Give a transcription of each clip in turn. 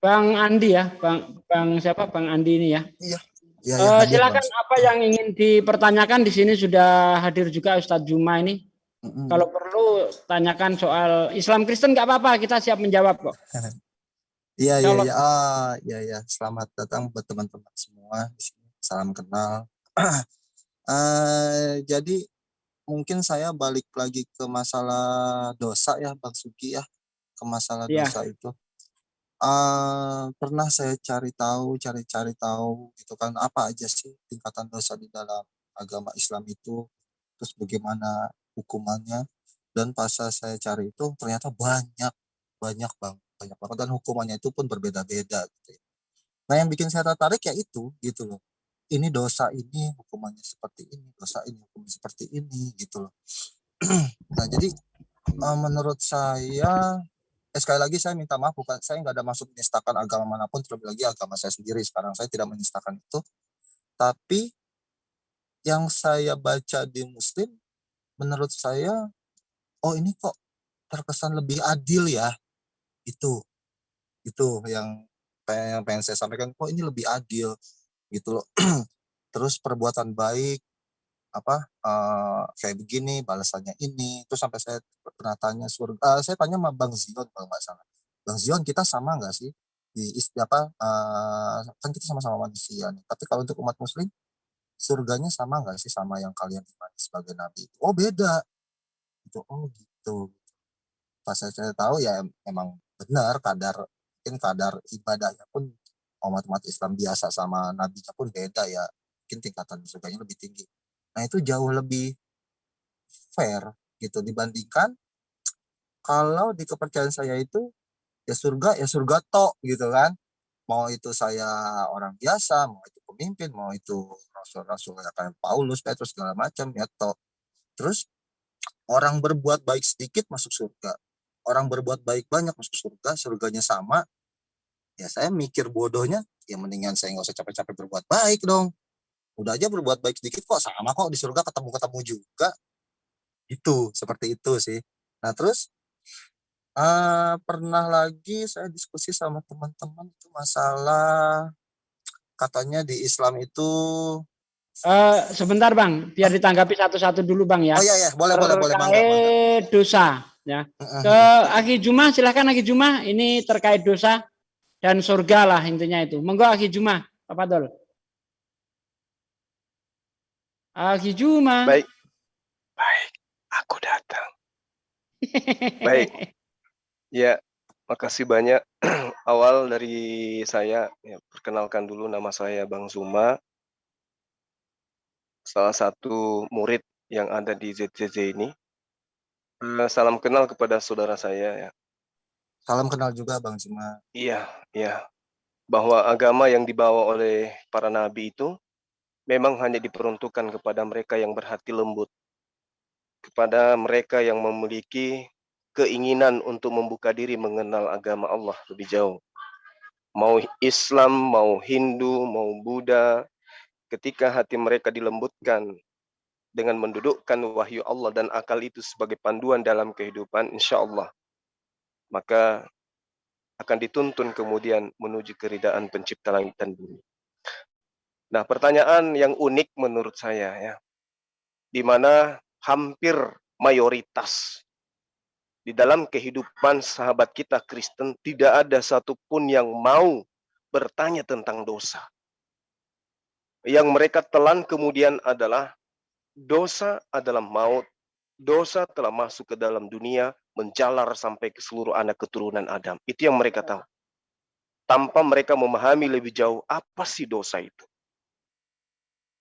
Bang Andi ya, Bang siapa? Bang Andi ini ya. Iya, iya, ya, hadir Bang. Silakan apa yang ingin dipertanyakan di sini sudah hadir juga Ustadz Juma ini. Mm-mm. Kalau perlu tanyakan soal Islam Kristen nggak apa-apa, kita siap menjawab kok. Iya, Insya iya, Allah. iya. Iya, iya. Selamat datang buat teman-teman semua di sini. Salam kenal. Jadi mungkin saya balik lagi ke masalah dosa ya, Bang Suki ya, ke masalah Ya, dosa itu. Pernah saya cari-cari tahu gitu kan, apa aja sih tingkatan dosa di dalam agama Islam itu, terus bagaimana hukumannya. Dan pas saya cari itu ternyata banyak, banyak bang, banyak banget, dan hukumannya itu pun berbeda-beda gitu ya. Nah yang bikin saya tertarik ya itu gitu loh. Ini dosa ini hukumannya seperti ini, dosa ini hukumannya seperti ini gitu loh. Nah jadi menurut saya, sekali lagi saya minta maaf, bukan saya nggak ada maksud menistakan agama manapun, terlebih lagi agama saya sendiri. Sekarang saya tidak menistakan itu, tapi yang saya baca di Muslim, menurut saya, oh ini kok terkesan lebih adil ya. Itu yang pengen saya sampaikan, kok ini lebih adil gitu loh. Terus perbuatan baik apa kayak begini balasannya ini. Terus sampai saya pernah tanya surga, saya tanya sama Bang Zion kalau nggak salah, Bang Zion, kita sama nggak sih di kan kita sama-sama manusia nih, tapi kalau untuk umat muslim surganya sama nggak sih sama yang kalian imani sebagai nabi? Oh beda itu. Oh gitu. Pas saya tahu ya emang benar, mungkin kadar ibadahnya pun umat-umat Islam biasa sama nabinya pun beda ya, mungkin tingkatan surganya lebih tinggi. Nah itu jauh lebih fair gitu dibandingkan kalau di kepercayaan saya itu ya surga tok gitu kan. Mau itu saya orang biasa, mau itu pemimpin, mau itu rasul-rasul kayak Paulus, Petrus segala macam ya tok. Terus orang berbuat baik sedikit masuk surga, orang berbuat baik banyak masuk surga, surganya sama. Ya saya mikir bodohnya, ya mendingan saya nggak usah capek-capek berbuat baik dong. Udah aja berbuat baik sedikit kok sama kok di surga, ketemu-ketemu juga. Itu seperti itu sih. Nah terus pernah lagi saya diskusi sama teman-teman itu masalah, katanya di Islam itu sebentar Bang, biar ah, ditanggapi satu-satu dulu Bang ya. oh iya ya, boleh boleh boleh, mangga mangga. Terkait dosa ya. Ke Aki Juma, silakan Aki Juma. Ini terkait dosa dan surga lah intinya itu. Monggo Aki Juma, apa dol? Aki Juma. Baik, baik, aku datang. Baik, ya, makasih banyak. Awal dari saya, ya, perkenalkan dulu, nama saya Bang Zuma, salah satu murid yang ada di ZZZ ini. Salam kenal kepada saudara saya, ya. Salam kenal juga Bang Cima. Iya, iya, bahwa agama yang dibawa oleh para nabi itu memang hanya diperuntukkan kepada mereka yang berhati lembut, kepada mereka yang memiliki keinginan untuk membuka diri mengenal agama Allah lebih jauh. Mau Islam, mau Hindu, mau Buddha, ketika hati mereka dilembutkan dengan mendudukkan wahyu Allah dan akal itu sebagai panduan dalam kehidupan, insya Allah, maka akan dituntun kemudian menuju keridaan pencipta langit dan bumi. Nah, pertanyaan yang unik menurut saya, ya, di mana hampir mayoritas di dalam kehidupan sahabat kita Kristen tidak ada satupun yang mau bertanya tentang dosa. Yang mereka telan kemudian adalah dosa adalah maut, dosa telah masuk ke dalam dunia, menjalar sampai ke seluruh anak keturunan Adam. Itu yang mereka tahu. Tanpa mereka memahami lebih jauh apa sih dosa itu.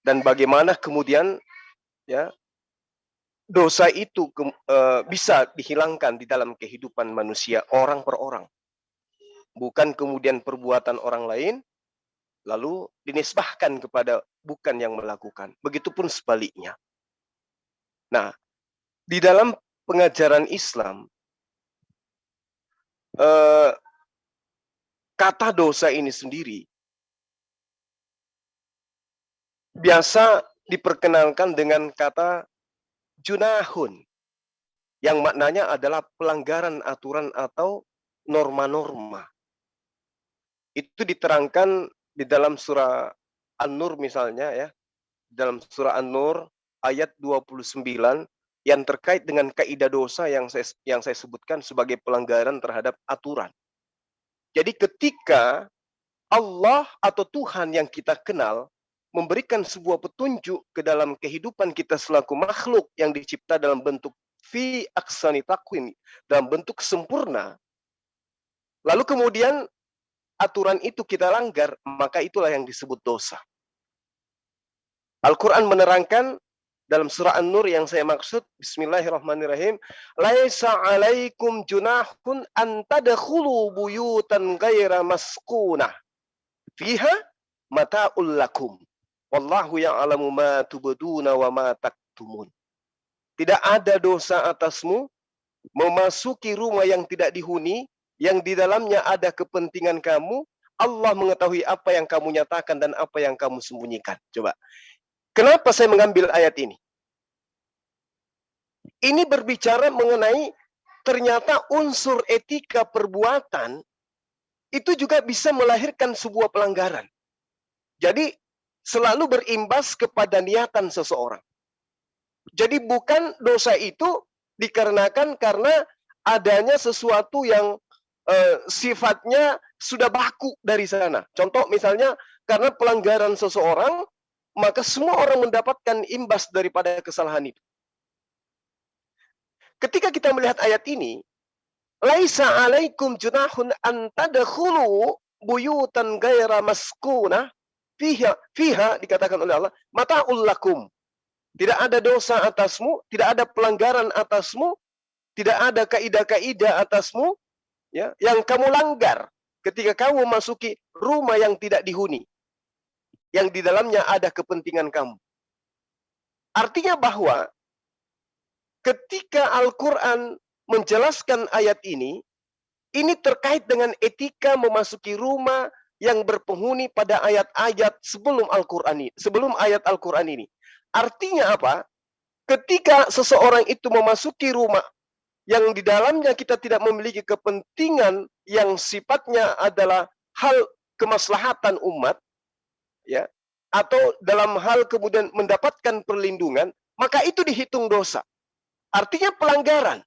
Dan bagaimana kemudian, ya, dosa itu bisa dihilangkan di dalam kehidupan manusia orang per orang. Bukan kemudian perbuatan orang lain, lalu dinisbahkan kepada bukan yang melakukan. Begitupun sebaliknya. Nah, di dalam pengajaran Islam, kata dosa ini sendiri biasa diperkenalkan dengan kata junahun, yang maknanya adalah pelanggaran aturan atau norma-norma. Itu diterangkan di dalam surah An-Nur misalnya ya. Dalam surah An-Nur ayat 29 yang terkait dengan kaidah dosa yang saya sebutkan sebagai pelanggaran terhadap aturan. Jadi ketika Allah atau Tuhan yang kita kenal memberikan sebuah petunjuk ke dalam kehidupan kita selaku makhluk yang dicipta dalam bentuk fi aksani takwim, dalam bentuk sempurna, lalu kemudian aturan itu kita langgar, maka itulah yang disebut dosa. Al-Quran menerangkan dalam surah An-Nur yang saya maksud, bismillahirrahmanirrahim, laisa alaikum junahun an tadkhulu buyutan ghaira maskunah fiha mata'ul lakum wallahu ya'lamu ma tubduna wa ma taktumun. Tidak ada dosa atasmu memasuki rumah yang tidak dihuni, yang di dalamnya ada kepentingan kamu. Allah mengetahui apa yang kamu nyatakan dan apa yang kamu sembunyikan. Coba. Kenapa saya mengambil ayat ini? Ini berbicara mengenai ternyata unsur etika perbuatan itu juga bisa melahirkan sebuah pelanggaran. Jadi selalu berimbas kepada niatan seseorang. Jadi bukan dosa itu dikarenakan karena adanya sesuatu yang sifatnya sudah baku dari sana. Contoh misalnya karena pelanggaran seseorang, maka semua orang mendapatkan imbas daripada kesalahan itu. Ketika kita melihat ayat ini, laisa alaikum junahun an tadkhulu buyutan ghaira maskunah fiha dikatakan oleh Allah mata'ul lakum. Tidak ada dosa atasmu, tidak ada pelanggaran atasmu, tidak ada kaidah-kaidah atasmu ya yang kamu langgar ketika kamu memasuki rumah yang tidak dihuni, yang di dalamnya ada kepentingan kamu. Artinya bahwa ketika Al-Quran menjelaskan ayat ini terkait dengan etika memasuki rumah yang berpenghuni pada ayat-ayat sebelum Al-Quran ini, sebelum ayat Al-Quran ini. Artinya apa? Ketika seseorang itu memasuki rumah yang di dalamnya kita tidak memiliki kepentingan yang sifatnya adalah hal kemaslahatan umat, ya, atau dalam hal kemudian mendapatkan perlindungan, maka itu dihitung dosa. Artinya pelanggaran.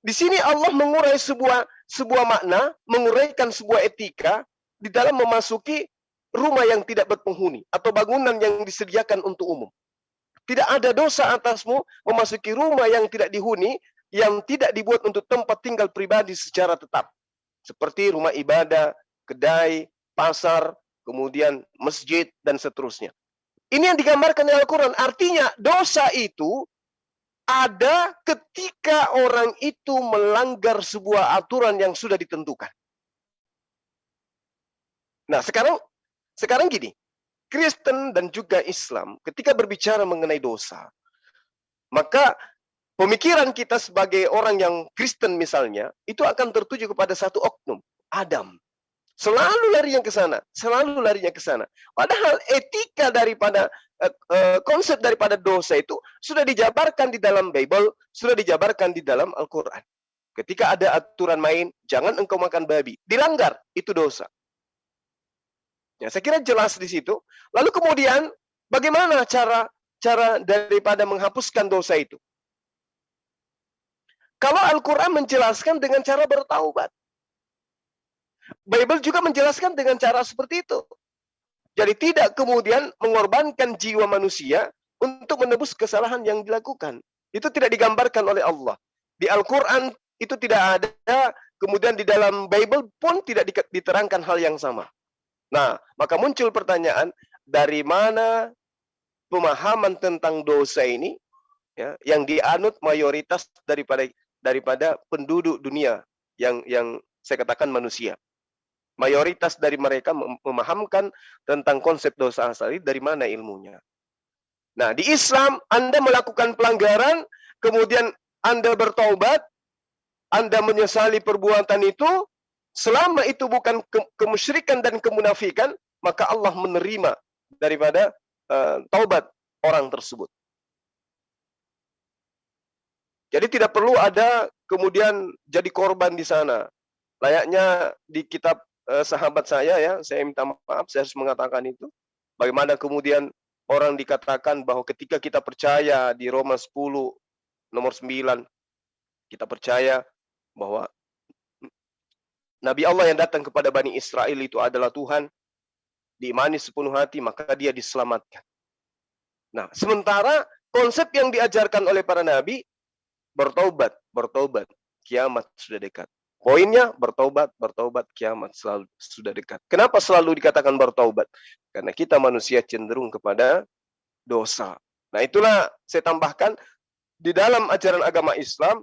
Di sini Allah mengurai sebuah makna, menguraikan sebuah etika di dalam memasuki rumah yang tidak berpenghuni atau bangunan yang disediakan untuk umum. Tidak ada dosa atasmu memasuki rumah yang tidak dihuni, yang tidak dibuat untuk tempat tinggal pribadi secara tetap. Seperti rumah ibadah, kedai, pasar, kemudian masjid, dan seterusnya. Ini yang digambarkan di Al-Quran. Artinya dosa itu ada ketika orang itu melanggar sebuah aturan yang sudah ditentukan. Nah, sekarang gini, Kristen dan juga Islam ketika berbicara mengenai dosa, maka pemikiran kita sebagai orang yang Kristen misalnya, itu akan tertuju kepada satu oknum, Adam. Selalu larinya ke sana, selalu larinya ke sana. Padahal etika daripada konsep daripada dosa itu sudah dijabarkan di dalam Bible, sudah dijabarkan di dalam Al-Quran. Ketika ada aturan main, jangan engkau makan babi. Dilanggar, itu dosa. Ya, saya kira jelas di situ. Lalu kemudian, bagaimana cara daripada menghapuskan dosa itu? Kalau Al-Quran menjelaskan dengan cara bertaubat. Bible juga menjelaskan dengan cara seperti itu. Jadi tidak kemudian mengorbankan jiwa manusia untuk menebus kesalahan yang dilakukan. Itu tidak digambarkan oleh Allah. Di Al-Quran itu tidak ada, kemudian di dalam Bible pun tidak diterangkan hal yang sama. Nah, maka muncul pertanyaan, dari mana pemahaman tentang dosa ini ya, yang dianut mayoritas daripada penduduk dunia yang saya katakan manusia. Mayoritas dari mereka memahamkan tentang konsep dosa asal dari mana ilmunya. Nah, di Islam Anda melakukan pelanggaran, kemudian Anda bertaubat, Anda menyesali perbuatan itu, selama itu bukan kemusyrikan dan kemunafikan, maka Allah menerima daripada taubat orang tersebut. Jadi tidak perlu ada kemudian jadi korban di sana. Layaknya di kitab sahabat saya ya, saya minta maaf saya harus mengatakan itu. Bagaimana kemudian orang dikatakan bahwa ketika kita percaya di Roma 10 nomor 9, kita percaya bahwa Nabi Allah yang datang kepada Bani Israel itu adalah Tuhan, diimani sepenuh hati, maka dia diselamatkan. Nah, sementara konsep yang diajarkan oleh para nabi, bertobat, bertobat, kiamat sudah dekat. Poinnya bertobat, bertobat, kiamat selalu sudah dekat. Kenapa selalu dikatakan bertobat? Karena kita manusia cenderung kepada dosa. Nah, itulah saya tambahkan di dalam ajaran agama Islam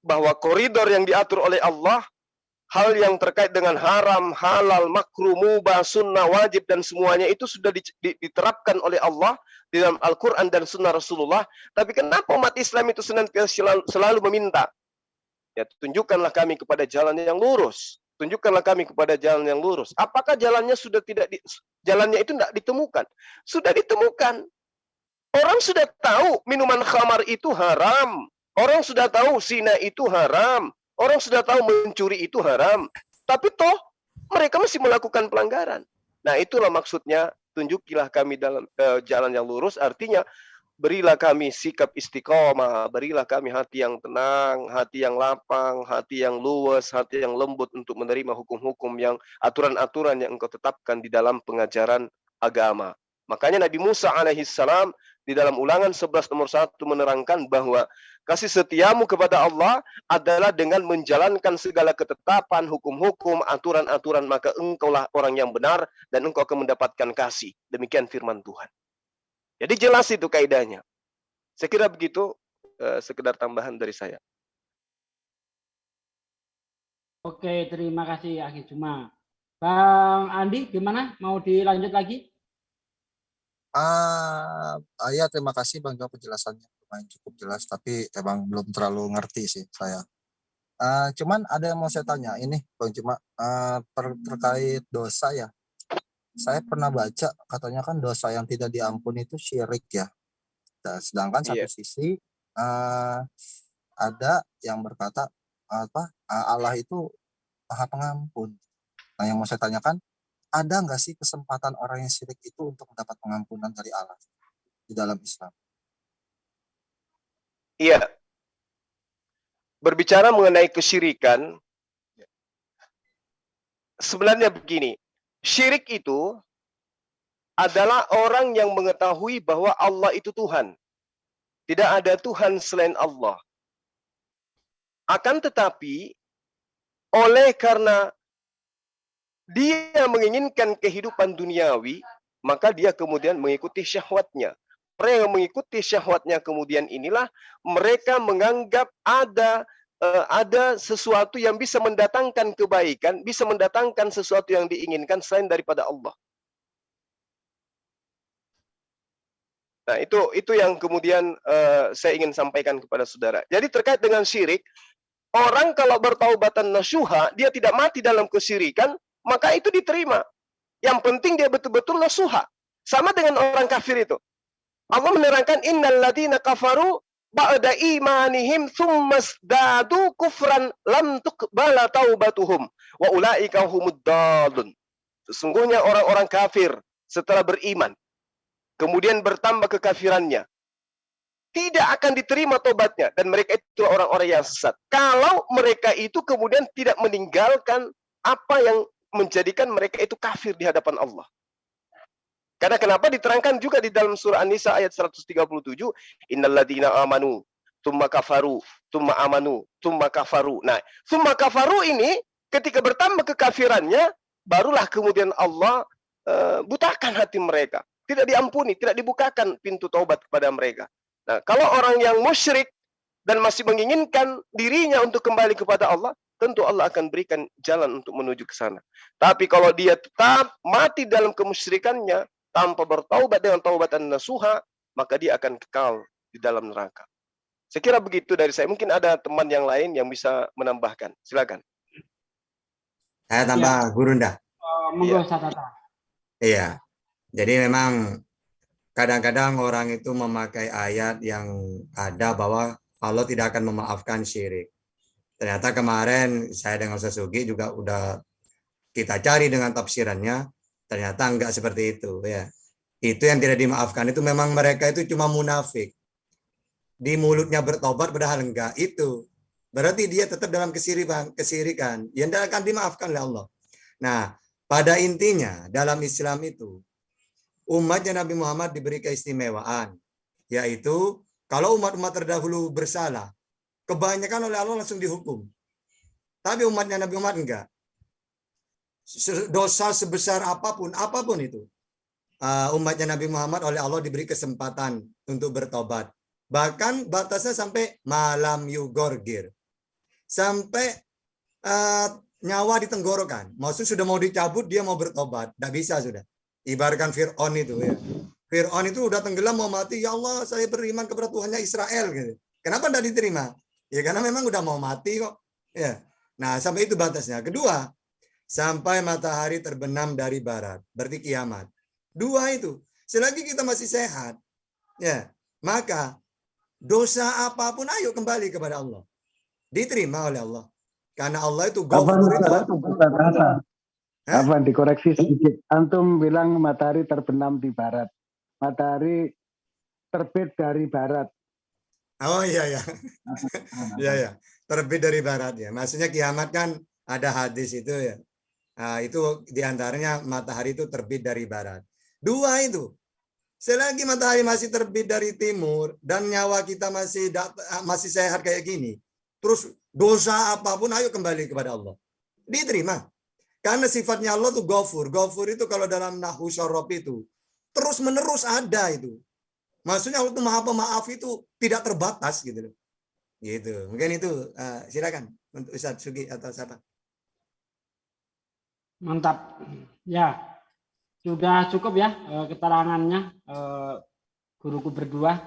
bahwa koridor yang diatur oleh Allah, hal yang terkait dengan haram, halal, makruh, mubah, sunnah, wajib dan semuanya itu sudah diterapkan oleh Allah di dalam Al-Quran dan sunnah Rasulullah. Tapi kenapa umat Islam itu senantiasa selalu meminta? Ya, tunjukkanlah kami kepada jalan yang lurus. Tunjukkanlah kami kepada jalan yang lurus. Apakah jalannya sudah jalannya itu tidak ditemukan? Sudah ditemukan. Orang sudah tahu minuman khamar itu haram. Orang sudah tahu zina itu haram. Orang sudah tahu mencuri itu haram. Tapi toh mereka masih melakukan pelanggaran. Nah, itulah maksudnya tunjukilah kami dalam jalan yang lurus. Artinya berilah kami sikap istiqomah, berilah kami hati yang tenang, hati yang lapang, hati yang luwes, hati yang lembut untuk menerima hukum-hukum yang aturan-aturan yang engkau tetapkan di dalam pengajaran agama. Makanya Nabi Musa alaihissalam di dalam Ulangan 11 nomor 1 menerangkan bahwa kasih setiamu kepada Allah adalah dengan menjalankan segala ketetapan, hukum-hukum, aturan-aturan, maka engkaulah orang yang benar dan engkau akan mendapatkan kasih. Demikian firman Tuhan. Jadi jelas itu kaidahnya. Saya kira begitu, sekedar tambahan dari saya. Oke, terima kasih Akhi Juma. Bang Andi, gimana? Mau dilanjut lagi? Ya terima kasih Bang Jo, penjelasannya lumayan cukup jelas, tapi emang belum terlalu ngerti sih saya. Cuman ada yang mau saya tanya ini Bang Juma, terkait dosa ya. Saya pernah baca katanya kan dosa yang tidak diampuni itu syirik ya. Nah, sedangkan satu sisi ada yang berkata Allah itu Maha Pengampun. Nah, yang mau saya tanyakan, ada nggak sih kesempatan orang yang syirik itu untuk mendapat pengampunan dari Allah di dalam Islam? Iya. Berbicara mengenai kesyirikan, sebenarnya begini. Syirik itu adalah orang yang mengetahui bahwa Allah itu Tuhan. Tidak ada Tuhan selain Allah. Akan tetapi, oleh karena dia menginginkan kehidupan duniawi, maka dia kemudian mengikuti syahwatnya. Orang yang mengikuti syahwatnya kemudian inilah mereka menganggap ada sesuatu yang bisa mendatangkan kebaikan, bisa mendatangkan sesuatu yang diinginkan selain daripada Allah. Nah, itu yang kemudian saya ingin sampaikan kepada saudara. Jadi terkait dengan syirik, orang kalau bertaubatan nasuha, dia tidak mati dalam kesyirikan, maka itu diterima. Yang penting dia betul-betul nasuha. Sama dengan orang kafir itu. Allah menerangkan innal ladzina kafaru ba'da imanihim tsummasdadu kufran lam tuqbala taubatuhum wa ulaika humud dhalun. Sesungguhnya orang-orang kafir setelah beriman kemudian bertambah kekafirannya, tidak akan diterima tobatnya dan mereka itu orang-orang yang sesat. Kalau mereka itu kemudian tidak meninggalkan apa yang menjadikan mereka itu kafir di hadapan Allah. Karena kenapa diterangkan juga di dalam surah An-Nisa ayat 137, innalladzina amanu tsumma kafaru tsumma amanu tsumma kafaru. Nah, tsumma kafaru ini ketika bertambah kekafirannya barulah kemudian Allah butakan hati mereka. Tidak diampuni, tidak dibukakan pintu taubat kepada mereka. Nah, kalau orang yang musyrik dan masih menginginkan dirinya untuk kembali kepada Allah, tentu Allah akan berikan jalan untuk menuju ke sana. Tapi kalau dia tetap mati dalam kemusyrikannya, tanpa bertaubat dengan taubatan nasuha, maka dia akan kekal di dalam neraka. Saya kira begitu dari saya. Mungkin ada teman yang lain yang bisa menambahkan. Silakan. Saya tambah Gurunda. Monggo Satata. Iya. Jadi memang kadang-kadang orang itu memakai ayat yang ada bahwa Allah tidak akan memaafkan syirik. Ternyata kemarin saya dengan Ustaz Sugi juga udah Kita cari dengan tafsirannya, ternyata enggak seperti itu ya. Itu yang tidak dimaafkan, itu memang mereka itu cuma munafik. Di mulutnya bertobat padahal enggak, itu berarti dia tetap dalam kesirikan yang tidak akan dimaafkan oleh Allah. Nah, pada intinya dalam Islam itu umatnya Nabi Muhammad diberi keistimewaan, yaitu kalau umat-umat terdahulu bersalah, kebanyakan oleh Allah langsung dihukum. Tapi umatnya Nabi Muhammad enggak. Dosa sebesar apapun itu, umatnya Nabi Muhammad oleh Allah diberi kesempatan untuk bertobat. Bahkan batasnya sampai malam yugorgir, sampai nyawa di tenggorokan. Maksud sudah mau dicabut, dia mau bertobat, tidak bisa sudah. Ibaratkan Fir'aun itu ya. Fir'aun itu udah tenggelam mau mati, ya Allah saya beriman kepada Tuhannya Israel gitu. Kenapa tidak diterima? Ya karena memang udah mau mati kok. Ya. Nah sampai itu batasnya. Kedua, sampai matahari terbenam dari barat, berarti kiamat. Dua itu. Selagi kita masih sehat, ya maka dosa apapun ayo kembali kepada Allah. Diterima oleh Allah. Karena Allah itu Ghafur itu. Kapan dikoreksi sedikit. Antum bilang matahari terbenam di barat. Matahari terbit dari barat. Oh iya ya. Iya ya. Terbit dari barat ya. Maksudnya kiamat kan ada hadis itu ya. Nah, itu diantaranya matahari itu terbit dari barat. Dua itu. Selagi matahari masih terbit dari timur dan nyawa kita masih sehat kayak gini, terus dosa apapun ayo kembali kepada Allah. Diterima. Karena sifatnya Allah tuh Ghafur. Ghafur itu kalau dalam Nahwu Syarab itu terus menerus ada itu. Maksudnya Allah tuh Maha Pemaaf itu tidak terbatas gitu. Gitu. Mungkin itu silakan untuk Ustaz Sugi atau siapa. Mantap. Ya, sudah cukup ya keterangannya guruku berdua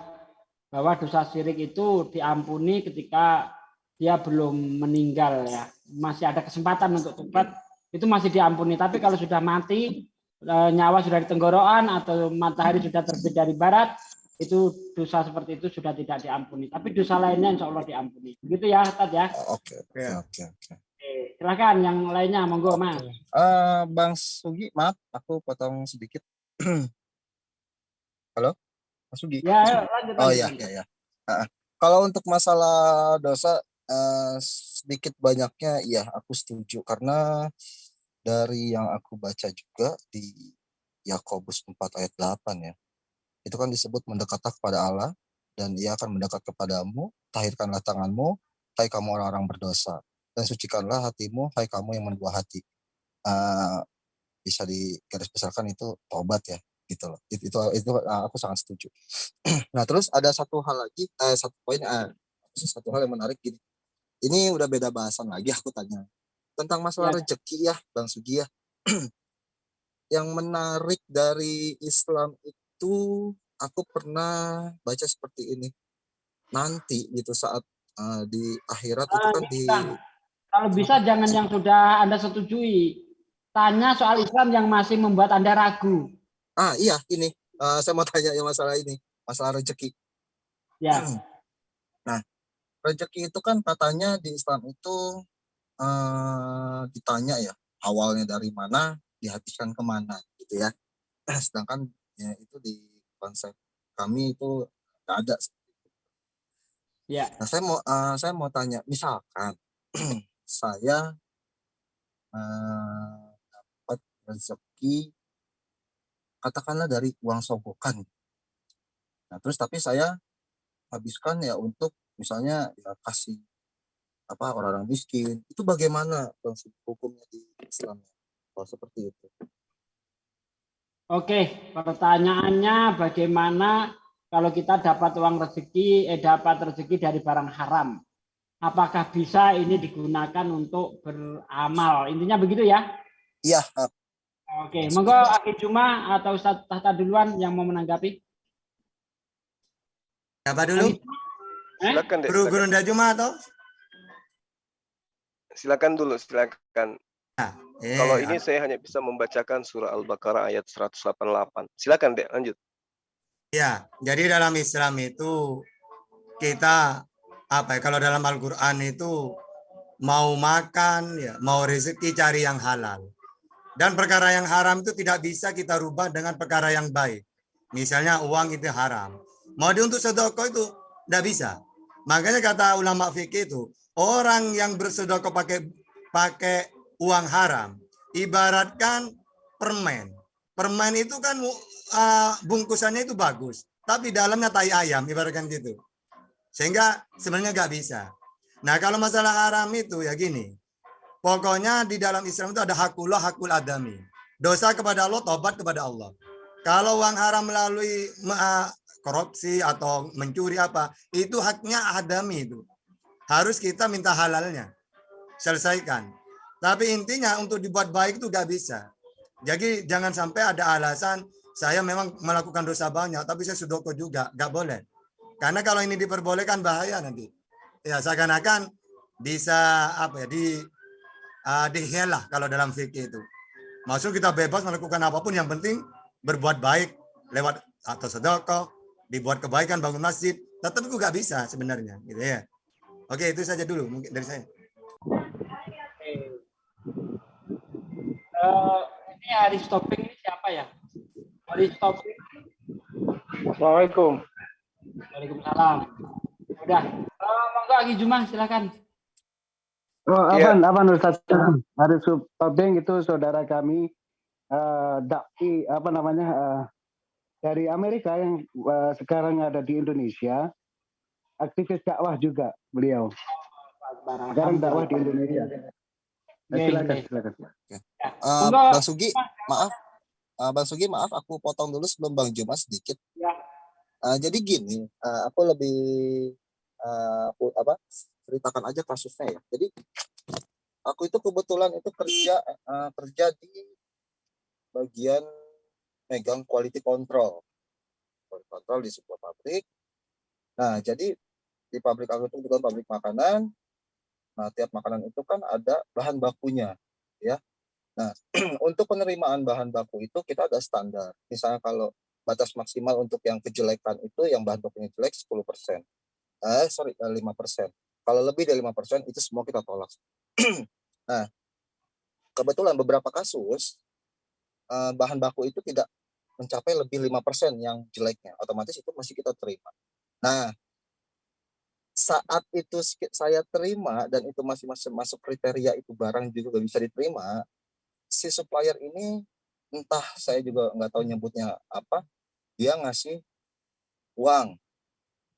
bahwa dosa syirik itu diampuni ketika dia belum meninggal ya. Masih ada kesempatan untuk tobat, itu masih diampuni. Tapi kalau sudah mati, nyawa sudah di tenggorokan atau matahari sudah terbit dari barat, itu dosa seperti itu sudah tidak diampuni. Tapi dosa lainnya insya Allah diampuni. Begitu ya, Tad ya. Oke. Silakan yang lainnya, monggo Mas. Bang Sugi, maaf, aku potong sedikit. Halo, Mas Sugi. Ya, lanjut. Oh iya. Kalau untuk masalah dosa, sedikit banyaknya, iya aku setuju. Karena dari yang aku baca juga di Yakobus 4 ayat 8 ya, itu kan disebut mendekatlah kepada Allah dan Ia akan mendekat kepadamu. Tahirkanlah tanganmu, hai kamu orang-orang berdosa, dan sucikanlah hatimu, hai kamu yang mendua hati. Bisa digaris besarkan itu tobat ya, gitu loh. Itu aku sangat setuju. Nah terus ada satu hal lagi, satu poin, satu hal yang menarik gini. Ini udah beda bahasan lagi, aku tanya tentang masalah rezeki ya, Bang Sugi ya. Yang menarik dari Islam itu, aku pernah baca seperti ini. Nanti gitu saat di akhirat itu kan kalau bisa jangan yang sudah Anda setujui. Tanya soal Islam yang masih membuat Anda ragu. Iya ini. Saya mau tanya yang masalah ini. Masalah rezeki. Ya. Nah, rezeki itu kan katanya di Islam itu ditanya ya, awalnya dari mana, dihabiskan kemana gitu ya. Sedangkan ya, itu di konsep kami itu nggak ada. Ya. Nah, saya mau tanya, misalkan saya dapat rezeki katakanlah dari uang sogokan. Nah, terus tapi saya habiskan ya untuk misalnya ya kasih orang-orang miskin. Itu bagaimana hukumnya di Islam? Kalau seperti itu. Oke, pertanyaannya bagaimana kalau kita dapat rezeki dari barang haram? Apakah bisa ini digunakan untuk beramal? Intinya begitu ya? Iya. Oke, monggo Akhi Juma atau Ustaz Tahta duluan yang mau menanggapi. Siapa dulu? Silakan deh. Guru Nda Juma atau? Silakan dulu, silakan. Kalau ini saya hanya bisa membacakan surah Al-Baqarah ayat 188. Silakan deh, lanjut. Ya, jadi dalam Islam itu kita kalau dalam Al-Qur'an itu mau makan ya, mau rezeki cari yang halal. Dan perkara yang haram itu tidak bisa kita rubah dengan perkara yang baik. Misalnya uang itu haram. Mau di untuk sedekah itu tidak bisa. Makanya kata ulama fikih itu, orang yang bersedekah pakai uang haram, ibaratkan permen. Permen itu kan bungkusannya itu bagus, tapi dalamnya tai ayam, ibaratkan gitu. Sehingga sebenarnya nggak bisa. Nah, kalau masalah haram itu ya gini, pokoknya di dalam Islam itu ada hakullah, hakul adami. Dosa kepada Allah, tobat kepada Allah. Kalau uang haram melalui korupsi atau mencuri apa, itu haknya adami itu. Harus kita minta halalnya. Selesaikan. Tapi intinya untuk dibuat baik itu gak bisa. Jadi jangan sampai ada alasan saya memang melakukan dosa banyak, tapi saya sudoko juga. Gak boleh. Karena kalau ini diperbolehkan bahaya nanti. Ya seakan-akan bisa apa ya dihelah kalau dalam fikih itu. Maksud kita bebas melakukan apapun, yang penting berbuat baik lewat atau sedekah, dibuat kebaikan, bangun masjid, tetap itu nggak bisa sebenarnya, gitu ya. Oke, itu saja dulu mungkin dari saya. Ini Haris Toping ini siapa ya? Haris Toping. Assalamualaikum. Waalaikumsalam. Udah. Monggo Aki Jumah, silakan. Oh, Iya. apa Ustaz? Haris Toping itu saudara kami dai dari Amerika yang sekarang ada di Indonesia, aktivis dakwah juga beliau. Sekarang dakwah di Indonesia. Silakan. Bang Sugi, maaf. Bang Sugi, maaf aku potong dulu sebelum Bang Juma sedikit. Ya. Jadi gini, aku lebih ceritakan aja kasusnya ya. Jadi aku itu kebetulan itu kerja di bagian megang quality control di sebuah pabrik. Nah, jadi di pabrik aku itu bukan pabrik makanan. Nah, tiap makanan itu kan ada bahan bakunya, ya. Nah, untuk penerimaan bahan baku itu kita ada standar. Misalnya kalau batas maksimal untuk yang kejelekan itu yang bahan bakunya jelek 10%. 5%. Kalau lebih dari 5% itu semua kita tolak. Nah, kebetulan beberapa kasus bahan baku itu tidak mencapai lebih 5% yang jeleknya, otomatis itu masih kita terima. Nah, saat itu saya terima dan itu masih masuk kriteria itu barang juga bisa diterima, si supplier ini entah saya juga nggak tahu nyebutnya apa, dia ngasih uang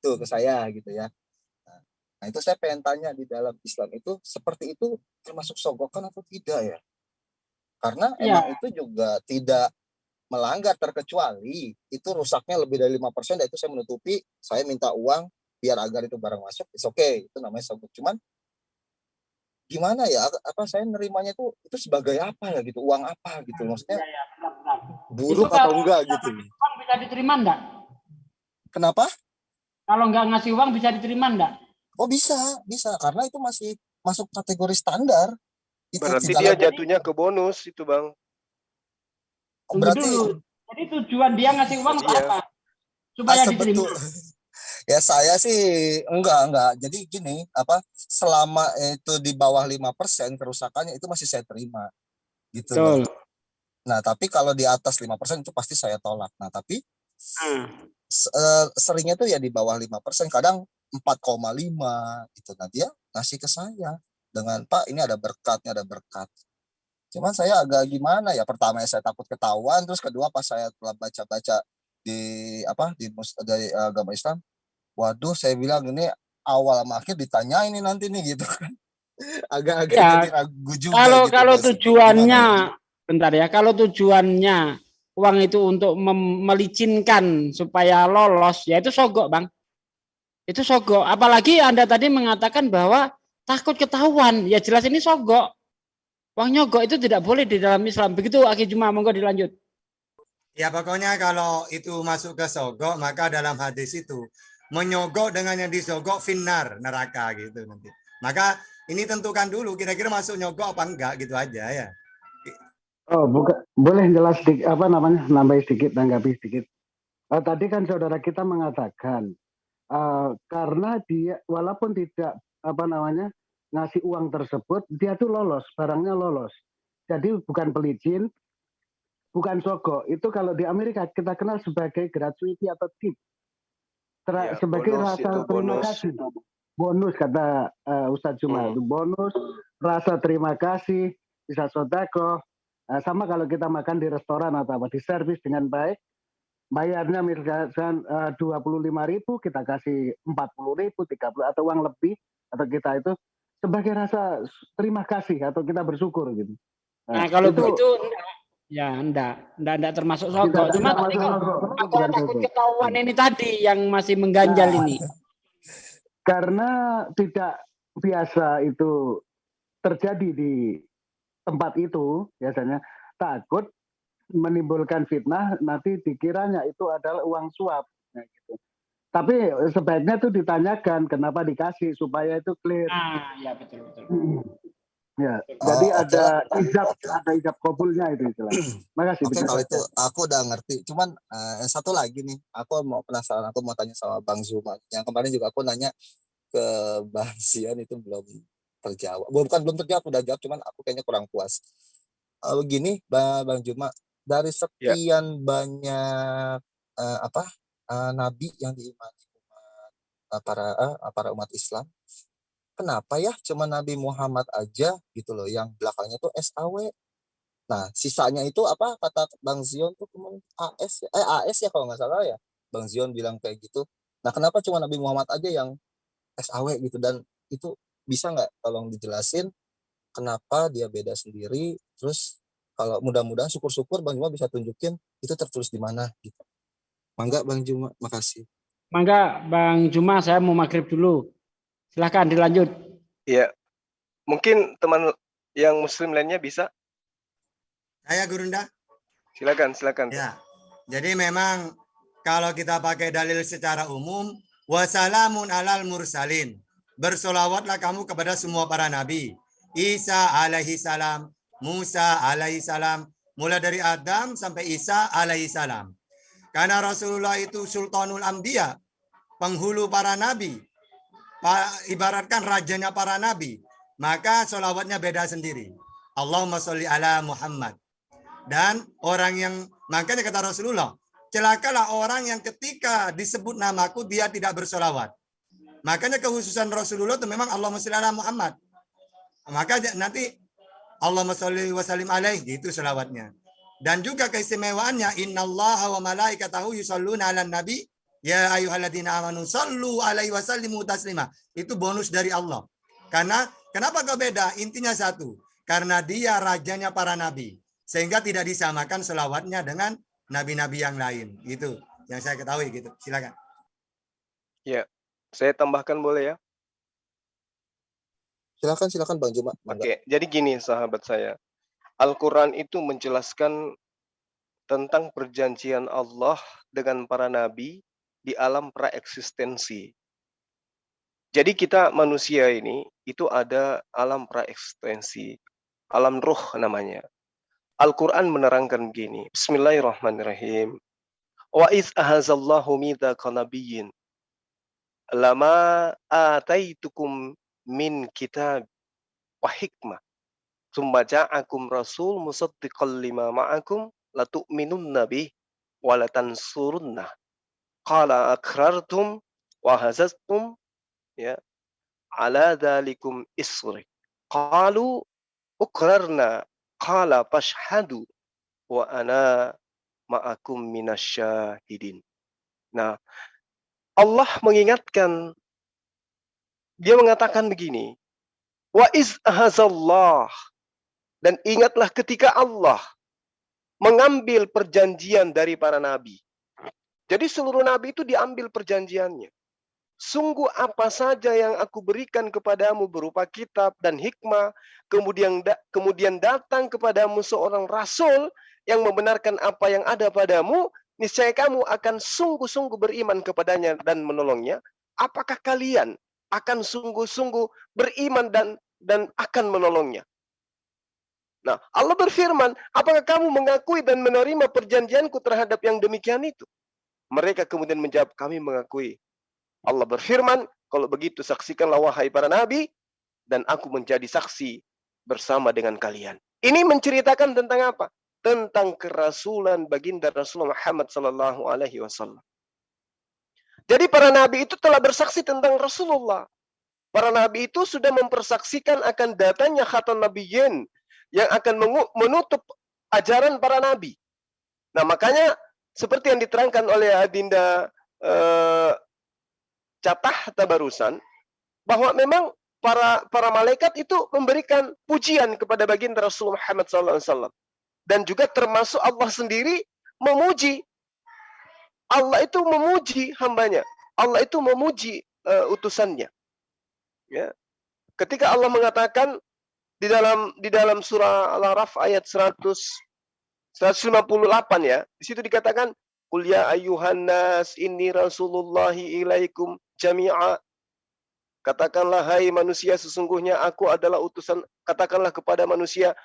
tuh ke saya gitu ya. Nah, itu saya pengen tanya, di dalam Islam itu seperti itu termasuk sogokan atau tidak ya? Karena emang itu juga tidak melanggar, terkecuali itu rusaknya lebih dari 5%, dan itu saya menutupi, saya minta uang biar agar itu barang masuk, it's okay, itu namanya sogok. Cuman gimana ya, saya nerimanya itu sebagai apa ya gitu, uang apa gitu, maksudnya buruk Itu atau enggak gitu. Uang bisa diterima enggak? Kenapa? Kalau enggak ngasih uang bisa diterima enggak? Oh bisa karena itu masih masuk kategori standar. Itu Berarti tidak dia lagi. jatuhnya ke bonus itu, Bang. Tunggu dulu. Jadi tujuan dia ngasih uang untuk apa? Supaya diterima. Ya saya sih enggak. Jadi gini, selama itu di bawah 5% kerusakannya itu masih saya terima. Gitu loh. Nah, tapi kalau di atas 5% itu pasti saya tolak. Nah, tapi seringnya tuh ya di bawah 5%, kadang 4,5 gitu. Nah, dia ngasih ke saya dengan, Pak, ini ada berkatnya, ada berkat. Cuman saya agak gimana ya, pertama saya takut ketahuan, terus kedua pas saya telah baca-baca di dari agama Islam, waduh, saya bilang ini awal sama akhir ditanya ini nanti nih gitu kan. Agak jadi ragu juga gitu. Kalau tujuannya bentar ya, kalau tujuannya uang itu untuk melicinkan supaya lolos, ya itu sogok, Bang. Itu sogok. Apalagi Anda tadi mengatakan bahwa takut ketahuan, ya jelas ini sogok. Uang nyogok itu tidak boleh di dalam Islam. Begitu Aki Juma, monggo dilanjut. Ya pokoknya kalau itu masuk ke sogok, maka dalam hadis itu menyogok dengan yang disogok finnar, neraka gitu nanti. Maka ini tentukan dulu kira-kira masuk nyogok apa enggak gitu aja ya. Oh, boleh jelas sedikit, nambahin sedikit, tanggapi sedikit. Tadi kan saudara kita mengatakan karena dia walaupun tidak ngasih uang tersebut, dia tuh lolos, barangnya lolos. Jadi bukan pelicin, bukan sogok. Itu kalau di Amerika kita kenal sebagai gratuity atau tip. Ya, Sebagai bonus rasa itu terima bonus. kasih. Bonus kata Ustadz Juma Hmm. itu bonus, rasa terima kasih, bisa sodako. Sama kalau kita makan di restoran atau apa, diservis dengan baik, bayarnya misalkan 25.000, kita kasih 40.000, 30 atau uang lebih, atau kita itu sebagai rasa terima kasih atau kita bersyukur gitu. Nah, kalau itu begitu enggak termasuk tidak sogok. Cuma tadi termasuk kok sogok, aku bukan takut sogok. ketahuan ini tadi yang masih mengganjal Nah, ini. karena tidak biasa itu terjadi di tempat itu, biasanya takut menimbulkan fitnah, nanti dikiranya itu adalah uang suap. Nah, gitu. Tapi sebaiknya itu ditanyakan kenapa dikasih supaya itu clear. Ah, ya betul. Ya, Oh, jadi oke lah. ada ijab kabulnya itu istilahnya. Makasih. Oke, begitu kalau saja. itu aku udah ngerti. Cuman satu lagi nih, aku mau penasaran, aku mau tanya sama Bang Zuma. Yang kemarin juga aku nanya ke Bang Zion itu belum terjawab. Bukan belum terjawab, udah jawab, cuman aku kayaknya kurang puas. Begini, Bang Zuma, dari Ya. sekian banyak nabi yang diimani para umat Islam, kenapa ya cuma Nabi Muhammad aja gitu loh yang belakangnya tuh SAW? Nah, sisanya itu apa kata Bang Zion tuh AS ya kalau nggak salah ya. Bang Zion bilang kayak gitu. Nah, kenapa cuma Nabi Muhammad aja yang SAW gitu, dan itu bisa nggak tolong dijelasin kenapa dia beda sendiri? Terus kalau mudah-mudahan syukur-syukur Bang Juma bisa tunjukin itu tertulis di mana gitu. Mangga Bang Juma, makasih. Mangga Bang Juma, saya mau maghrib dulu. Silahkan dilanjut. Iya. Mungkin teman yang muslim lainnya bisa? Saya Gurunda. Silakan. Ya. Jadi memang kalau kita pakai dalil secara umum, wassalamun alal mursalin. Bersolawatlah kamu kepada semua para nabi. Isa alaihi salam, Musa alaihi salam, mulai dari Adam sampai Isa alaihi salam. Karena Rasulullah itu sultanul anbiya, penghulu para nabi, ibaratkan rajanya para nabi, maka solawatnya beda sendiri. Allahumma sholli ala Muhammad. Dan orang yang, makanya kata Rasulullah, celakalah orang yang ketika disebut namaku dia tidak bersolawat. Makanya kekhususan Rasulullah itu memang Allahumma sholli ala Muhammad. Maka nanti Allahumma sholli wa sallim alaih, gitu solawatnya. Dan juga keistimewaannya, innallaha wa malaikatahu yusholluna ala nabi ya ayyuhalladzina amanu shollu alaihi wa sallimu taslima. Itu bonus dari Allah. Karena kenapa kok beda? Intinya satu, karena dia rajanya para nabi, sehingga tidak disamakan selawatnya dengan nabi-nabi yang lain. Gitu yang saya ketahui gitu. Silakan. Ya. Saya tambahkan boleh ya? Silakan Bang Juma. Oke, jadi gini sahabat saya. Al-Quran itu menjelaskan tentang perjanjian Allah dengan para nabi di alam praeksistensi. Jadi kita manusia ini itu ada alam praeksistensi, alam ruh namanya. Al-Quran menerangkan begini, Bismillahirrahmanirrahim. Wa iz ahazallahu mitsaqa nabiyyin lama ataitukum min kitab wa hikmah tsumma ja'akum rasul musaddiqan lima ma'akum latu'minunna bih wa latansurunnah qala aqrartum wa hazastum ya ala dzalikum isri qalu uqrarna qala fashhadu wa ana ma'akum minasyahidin. Nah, Allah mengingatkan, dia mengatakan begini, wa iz ahazallah, dan ingatlah ketika Allah mengambil perjanjian dari para nabi. Jadi seluruh nabi itu diambil perjanjiannya. Sungguh apa saja yang aku berikan kepadamu berupa kitab dan hikmah, kemudian datang kepadamu seorang rasul yang membenarkan apa yang ada padamu, niscaya kamu akan sungguh-sungguh beriman kepadanya dan menolongnya. Apakah kalian akan sungguh-sungguh beriman dan akan menolongnya? Nah, Allah berfirman, apakah kamu mengakui dan menerima perjanjianku terhadap yang demikian itu? Mereka kemudian menjawab, kami mengakui. Allah berfirman, kalau begitu saksikanlah wahai para nabi, dan aku menjadi saksi bersama dengan kalian. Ini menceritakan tentang apa? Tentang kerasulan baginda Rasulullah Muhammad sallallahu alaihi wasallam. Jadi para nabi itu telah bersaksi tentang Rasulullah. Para nabi itu sudah mempersaksikan akan datanya khatam nabiyyin yang akan menutup ajaran para nabi. Nah, makanya seperti yang diterangkan oleh Adinda Catah barusan, bahwa memang para malaikat itu memberikan pujian kepada baginda Rasulullah Muhammad SAW. Dan juga termasuk Allah sendiri memuji. Allah itu memuji hambanya. Allah itu memuji utusannya. Ya. Ketika Allah mengatakan di dalam surah Al-Araf ayat 158 ya, di situ dikatakan Qul ya ayyuhan nas inni rasulullahi ilaikum jami'a. Katakanlah hai manusia, sesungguhnya aku adalah utusan. Katakanlah kepada manusia,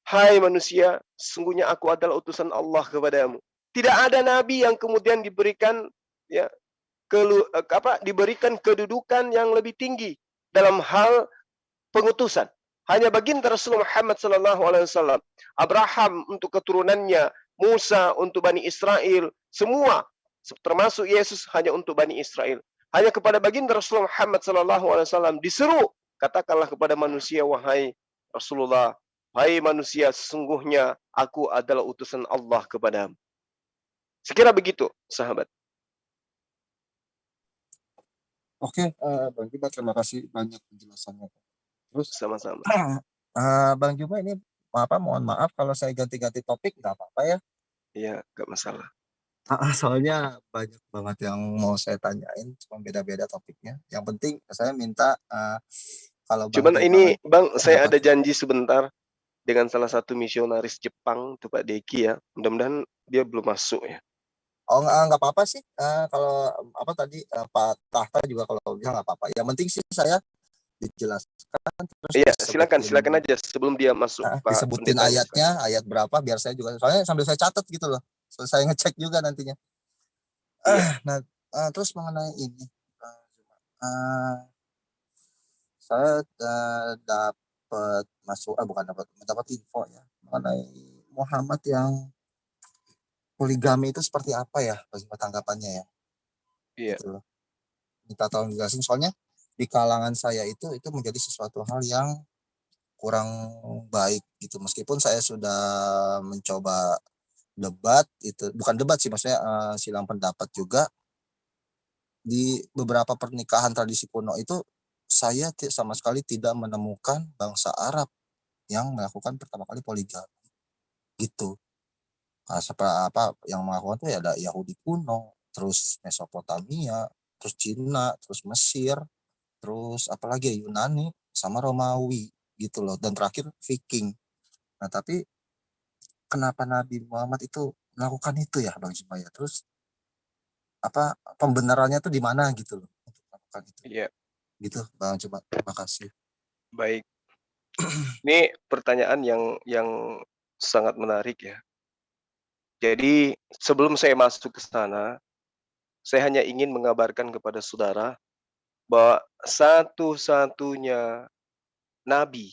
hai manusia, sesungguhnya aku adalah utusan Allah kepadamu. Tidak ada nabi yang kemudian diberikan ya diberikan kedudukan yang lebih tinggi dalam hal pengutusan. Hanya baginda Rasulullah Muhammad SAW. Abraham untuk keturunannya, Musa untuk Bani Israel, semua termasuk Yesus hanya untuk Bani Israel. Hanya kepada baginda Rasulullah Muhammad SAW diseru, katakanlah kepada manusia, wahai Rasulullah, hai manusia, sesungguhnya aku adalah utusan Allah kepadamu. Sekira begitu, sahabat. Oke, Bang Juma, terima kasih banyak penjelasannya. Terus Sama-sama. Bang Juma, ini mohon maaf kalau saya ganti-ganti topik, nggak apa-apa ya? Iya, nggak masalah. Soalnya banyak banget yang mau saya tanyain, cuma beda-beda topiknya. Yang penting saya minta kalau Bang Cuman Juma ini, Bang, saya apa ada tuh? janji sebentar dengan salah satu misionaris Jepang, itu Pak Deki ya. Mudah-mudahan dia belum masuk ya. Oh, nggak apa-apa sih. Kalau apa tadi Pak Tahta juga kalau bilang nggak apa-apa. Yang penting sih saya dijelaskan terus Iya, silakan disebutin, aja sebelum dia masuk, Pak disebutin Pendetanya. ayatnya, ayat berapa biar saya juga, soalnya sambil saya catat gitu loh. So, saya ngecek juga nantinya. Iya. Nah, terus mengenai ini, saya dapat dapat info ya mengenai Muhammad yang poligami itu seperti apa ya, bagaimana tanggapannya ya? Iya. Gitu loh. Minta tolong dijelasin, soalnya di kalangan saya itu menjadi sesuatu hal yang kurang baik gitu. Meskipun saya sudah mencoba debat, itu bukan debat sih, maksudnya silang pendapat juga di beberapa pernikahan tradisi kuno itu, saya sama sekali tidak menemukan bangsa Arab yang melakukan pertama kali poligami gitu. Yang melakukan tuh ya ada Yahudi kuno, terus Mesopotamia, terus Cina, terus Mesir, terus apalagi ya, Yunani sama Romawi gitu loh, dan terakhir Viking. Nah, tapi kenapa Nabi Muhammad itu melakukan itu ya, Bang Jumaya? Terus apa pembenarannya tuh di mana gitu loh untuk melakukan itu? Iya. Gitu, Bang. Coba, terima kasih. Baik. Ini pertanyaan yang sangat menarik ya. Jadi sebelum saya masuk ke sana, saya hanya ingin mengabarkan kepada saudara bahwa satu-satunya nabi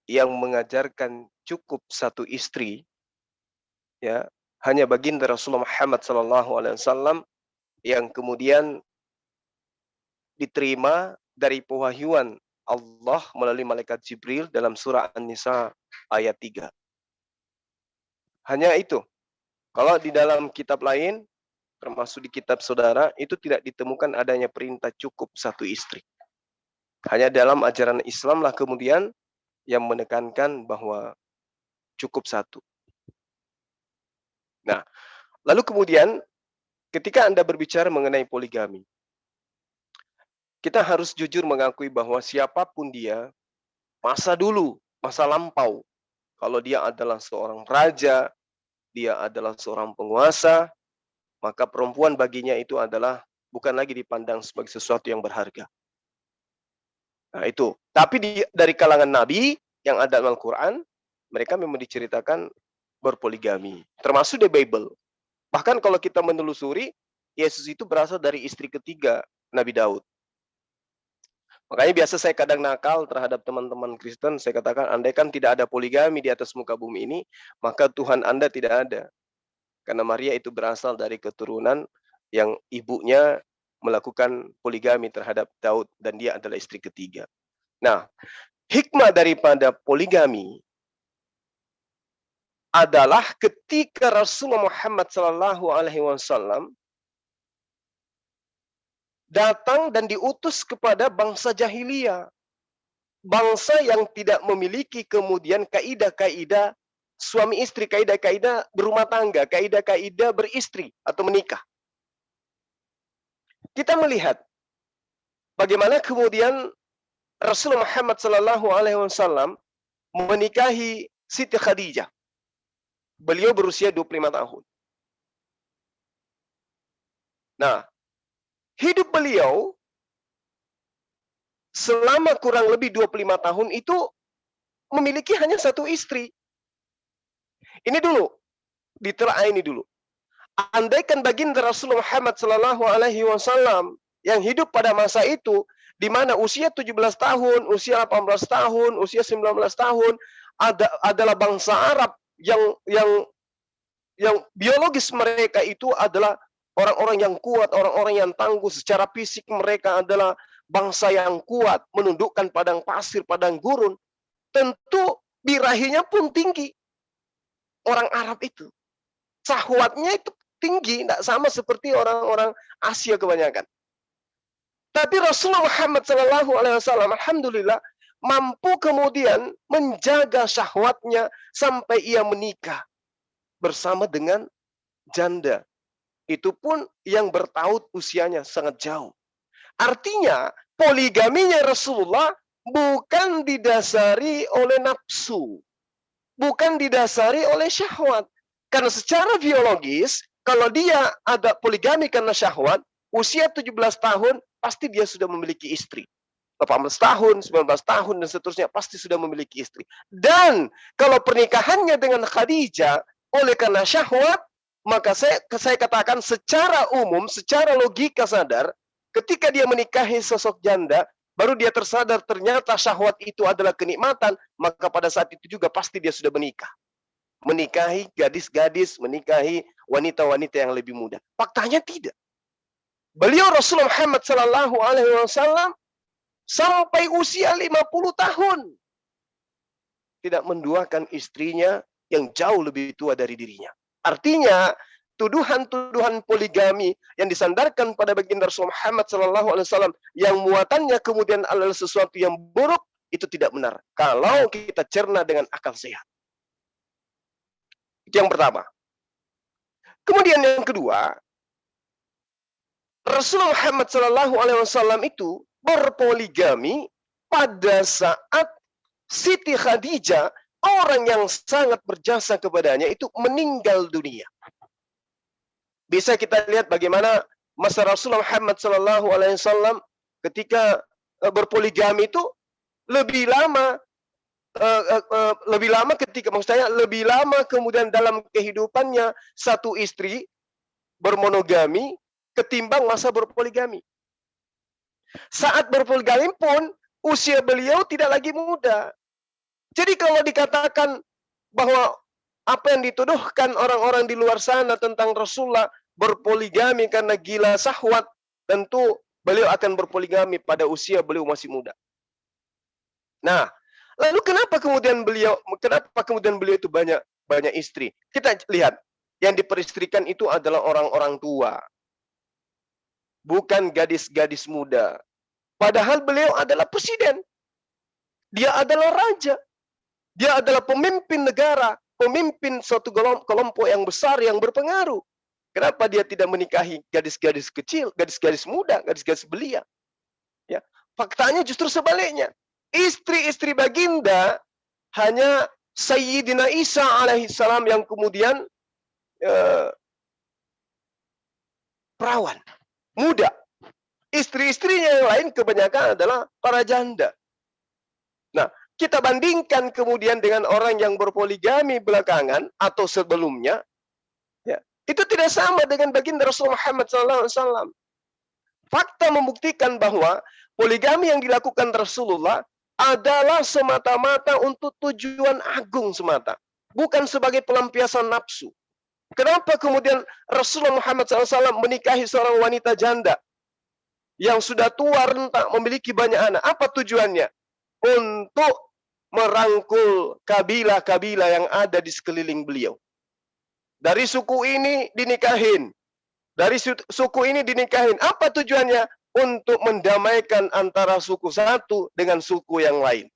yang mengajarkan cukup satu istri ya hanya baginda Rasulullah Muhammad SAW yang kemudian diterima dari pewahyuan Allah melalui malaikat Jibril dalam surah An-Nisa ayat 3. Hanya itu. Kalau di dalam kitab lain, termasuk di kitab saudara, itu tidak ditemukan adanya perintah cukup satu istri. Hanya dalam ajaran Islam lah kemudian yang menekankan bahwa cukup satu. Nah, lalu kemudian ketika Anda berbicara mengenai poligami, kita harus jujur mengakui bahwa siapapun dia, masa dulu, masa lampau, kalau dia adalah seorang raja, dia adalah seorang penguasa, maka perempuan baginya itu adalah bukan lagi dipandang sebagai sesuatu yang berharga. Nah itu. Tapi dari kalangan nabi yang ada dalam Al-Quran, mereka memang diceritakan berpoligami. Termasuk di Bible. Bahkan kalau kita menelusuri, Yesus itu berasal dari istri ketiga Nabi Daud. Makanya biasa saya kadang nakal terhadap teman-teman Kristen, saya katakan andaikan tidak ada poligami di atas muka bumi ini, maka Tuhan Anda tidak ada. Karena Maria itu berasal dari keturunan yang ibunya melakukan poligami terhadap Daud dan dia adalah istri ketiga. Nah, hikmah daripada poligami adalah ketika Rasulullah Muhammad SAW datang dan diutus kepada bangsa jahiliyah. Bangsa yang tidak memiliki kemudian kaidah-kaidah suami istri, kaidah-kaidah berumah tangga, kaidah-kaidah beristri atau menikah. Kita melihat bagaimana kemudian Rasulullah Muhammad SAW menikahi Siti Khadijah. Beliau berusia 25 tahun. Nah, hidup beliau selama kurang lebih 25 tahun itu memiliki hanya satu istri. Ini dulu, ditelaah ini dulu. Andaikan baginda Rasulullah Muhammad SAW yang hidup pada masa itu, di mana usia 17 tahun, usia 18 tahun, usia 19 tahun, adalah bangsa Arab yang biologis mereka itu adalah orang-orang yang kuat, orang-orang yang tangguh. Secara fisik mereka adalah bangsa yang kuat, menundukkan padang pasir, padang gurun. Tentu birahinya pun tinggi. Orang Arab itu. Syahwatnya itu tinggi, tidak sama seperti orang-orang Asia kebanyakan. Tapi Rasulullah Muhammad SAW, alhamdulillah, mampu kemudian menjaga syahwatnya sampai ia menikah bersama dengan janda. Itu pun yang bertaut usianya sangat jauh. Artinya, poligaminya Rasulullah bukan didasari oleh nafsu. Bukan didasari oleh syahwat. Karena secara biologis, kalau dia ada poligami karena syahwat, usia 17 tahun, pasti dia sudah memiliki istri. 18 tahun, 19 tahun, dan seterusnya, pasti sudah memiliki istri. Dan kalau pernikahannya dengan Khadijah, oleh karena syahwat, maka saya katakan secara umum, secara logika sadar, ketika dia menikahi sosok janda, baru dia tersadar ternyata syahwat itu adalah kenikmatan, maka pada saat itu juga pasti dia sudah menikah. Menikahi gadis-gadis, menikahi wanita-wanita yang lebih muda. Faktanya tidak. Beliau Rasulullah Muhammad SAW sampai usia 50 tahun tidak menduakan istrinya yang jauh lebih tua dari dirinya. Artinya, tuduhan-tuduhan poligami yang disandarkan pada baginda Rasulullah Muhammad SAW yang muatannya kemudian adalah sesuatu yang buruk, itu tidak benar. Kalau kita cerna dengan akal sehat. Itu yang pertama. Kemudian yang kedua, Rasulullah Muhammad SAW itu berpoligami pada saat Siti Khadijah, orang yang sangat berjasa kepadanya, itu meninggal dunia. Bisa kita lihat bagaimana masa Rasulullah Muhammad SAW ketika berpoligami itu lebih lama ketika, maksud saya lebih lama kemudian dalam kehidupannya satu istri bermonogami ketimbang masa berpoligami. Saat berpoligami pun usia beliau tidak lagi muda. Jadi kalau dikatakan bahwa apa yang dituduhkan orang-orang di luar sana tentang Rasulullah berpoligami karena gila syahwat, tentu beliau akan berpoligami pada usia beliau masih muda. Nah, lalu kenapa kemudian beliau itu banyak istri? Kita lihat, yang diperistrikan itu adalah orang-orang tua. Bukan gadis-gadis muda. Padahal beliau adalah presiden. Dia adalah raja. Dia adalah pemimpin negara, pemimpin suatu kelompok yang besar yang berpengaruh. Kenapa dia tidak menikahi gadis-gadis kecil, gadis-gadis muda, gadis-gadis belia? Ya, faktanya justru sebaliknya. Istri-istri baginda hanya Sayyidina Isa alaihissalam yang kemudian perawan, muda. Istri-istrinya yang lain kebanyakan adalah para janda. Nah, kita bandingkan kemudian dengan orang yang berpoligami belakangan atau sebelumnya, ya, itu tidak sama dengan baginda Rasulullah Muhammad SAW. fakta membuktikan bahwa poligami yang dilakukan Rasulullah adalah semata-mata untuk tujuan agung semata, bukan sebagai pelampiasan nafsu. Kenapa kemudian Rasulullah Muhammad SAW menikahi seorang wanita janda yang sudah tua renta, memiliki banyak anak? Apa tujuannya? Untuk merangkul kabilah-kabilah yang ada di sekeliling beliau. Dari suku ini dinikahin, dari suku ini dinikahin. Apa tujuannya? Untuk mendamaikan antara suku satu dengan suku yang lain.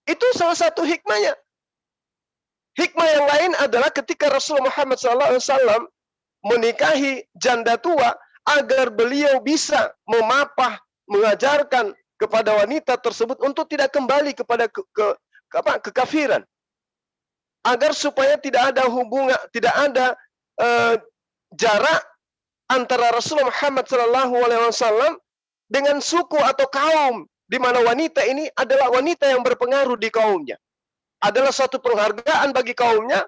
Itu salah satu hikmahnya. Hikmah yang lain adalah ketika Rasulullah Muhammad SAW menikahi janda tua agar beliau bisa memapah, mengajarkan kepada wanita tersebut untuk tidak kembali kepada kekafiran. Agar supaya tidak ada hubungan, tidak ada jarak antara Rasulullah Muhammad SAW dengan suku atau kaum, di mana wanita ini adalah wanita yang berpengaruh di kaumnya. Adalah suatu penghargaan bagi kaumnya,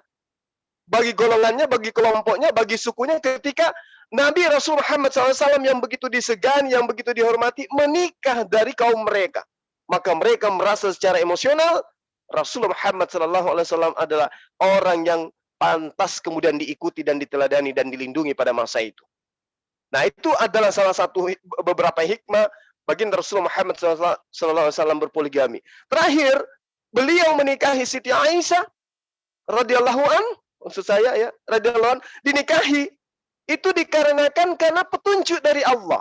bagi golongannya, bagi kelompoknya, bagi sukunya, ketika Nabi Rasul Muhammad SAW yang begitu disegani, yang begitu dihormati, menikah dari kaum mereka. Maka mereka merasa secara emosional, Rasulullah Muhammad SAW adalah orang yang pantas kemudian diikuti dan diteladani dan dilindungi pada masa itu. Nah, itu adalah salah satu beberapa hikmah baginda Rasulullah Muhammad SAW berpoligami. Terakhir, beliau menikahi Siti Aisyah radhiyallahu an, maksud saya ya, radhiyallahu an, dinikahi itu dikarenakan karena petunjuk dari Allah.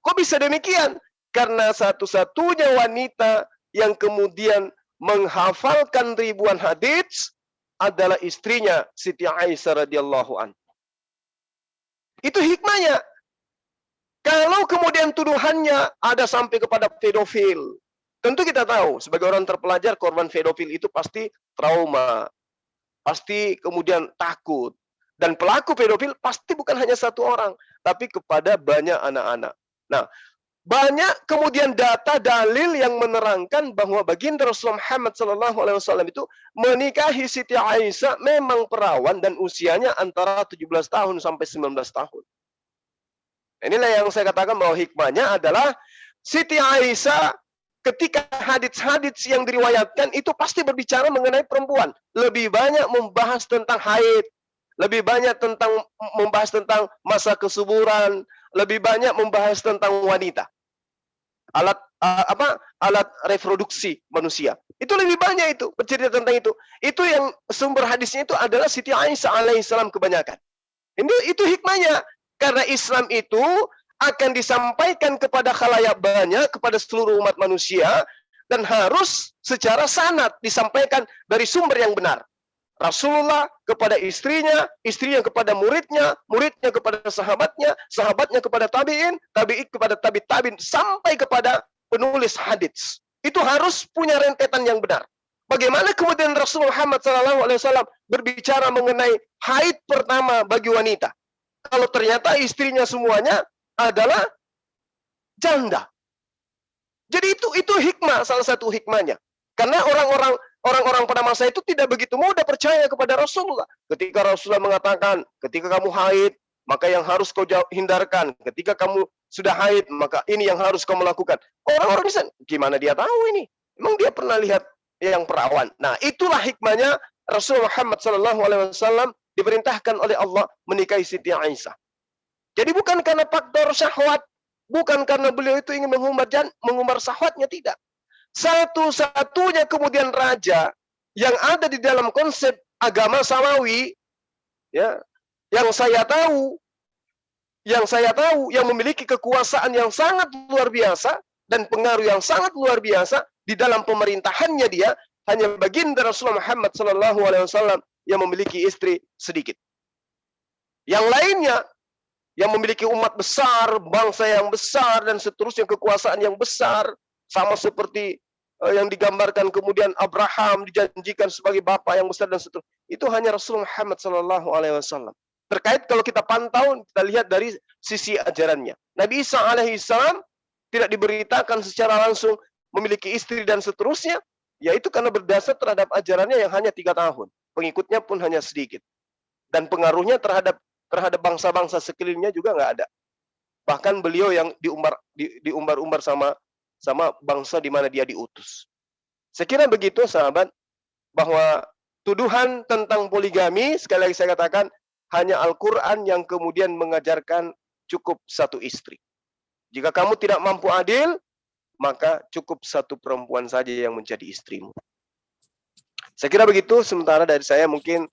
Kok bisa demikian? Karena satu-satunya wanita yang kemudian menghafalkan ribuan hadits adalah istrinya Siti Aisyah radhiyallahu an. Itu hikmahnya. Kalau kemudian tuduhannya ada sampai kepada pedofil, tentu kita tahu sebagai orang terpelajar korban pedofil itu pasti trauma, pasti kemudian takut. Dan pelaku pedofil pasti bukan hanya satu orang, tapi kepada banyak anak-anak. Nah, banyak kemudian data dalil yang menerangkan bahwa baginda Rasulullah Muhammad SAW itu menikahi Siti Aisyah memang perawan dan usianya antara 17 tahun sampai 19 tahun. Inilah yang saya katakan bahwa hikmahnya adalah Siti Aisyah ketika hadits-hadits yang diriwayatkan itu pasti berbicara mengenai perempuan. Lebih banyak membahas tentang haid, lebih banyak tentang membahas tentang masa kesuburan, lebih banyak membahas tentang wanita. Alat reproduksi manusia. Itu lebih banyak itu, bercerita tentang itu. Itu yang sumber hadisnya itu adalah Siti Aisyah alaihissalam kebanyakan. Itu hikmahnya. Karena Islam itu akan disampaikan kepada khalayak banyak, kepada seluruh umat manusia, dan harus secara sanad disampaikan dari sumber yang benar. Rasulullah kepada istrinya, istrinya kepada muridnya, muridnya kepada sahabatnya, sahabatnya kepada tabi'in, tabi'in kepada tabi'in, sampai kepada penulis hadits. Itu harus punya rentetan yang benar. Bagaimana kemudian Rasulullah Muhammad SAW berbicara mengenai haid pertama bagi wanita? Kalau ternyata istrinya semuanya adalah janda. Jadi itu hikmah, salah satu hikmahnya. Karena orang-orang pada masa itu tidak begitu mudah percaya kepada Rasulullah. Ketika Rasulullah mengatakan, ketika kamu haid, maka yang harus kau hindarkan. Ketika kamu sudah haid, maka ini yang harus kau lakukan. Orang-orang bisa, gimana dia tahu ini? Emang dia pernah lihat yang perawan? Nah, itulah hikmahnya Rasulullah Muhammad SAW diperintahkan oleh Allah menikahi Siti Aisyah. Jadi bukan karena faktor syahwat, bukan karena beliau itu ingin mengumbar syahwatnya, tidak. Satu-satunya kemudian raja yang ada di dalam konsep agama Samawi, ya, yang saya tahu, yang memiliki kekuasaan yang sangat luar biasa dan pengaruh yang sangat luar biasa di dalam pemerintahannya dia, hanya baginda Rasulullah Muhammad SAW yang memiliki istri sedikit. Yang lainnya yang memiliki umat besar, bangsa yang besar, dan seterusnya kekuasaan yang besar, sama seperti yang digambarkan kemudian Abraham dijanjikan sebagai bapa yang besar dan seterusnya. Itu hanya Rasulullah Muhammad SAW. Terkait kalau kita pantau, kita lihat dari sisi ajarannya. Nabi Isa alaihissalam tidak diberitakan secara langsung memiliki istri dan seterusnya, yaitu karena berdasar terhadap ajarannya yang hanya 3 tahun. Pengikutnya pun hanya sedikit. Dan pengaruhnya terhadap bangsa-bangsa sekelilingnya juga nggak ada. Bahkan beliau yang diumbar-umbar sama bangsa di mana dia diutus. Saya kira begitu sahabat, bahwa tuduhan tentang poligami, sekali lagi saya katakan, hanya Al-Quran yang kemudian mengajarkan cukup satu istri. Jika kamu tidak mampu adil, maka cukup satu perempuan saja yang menjadi istrimu. Saya kira begitu, sementara dari saya mungkin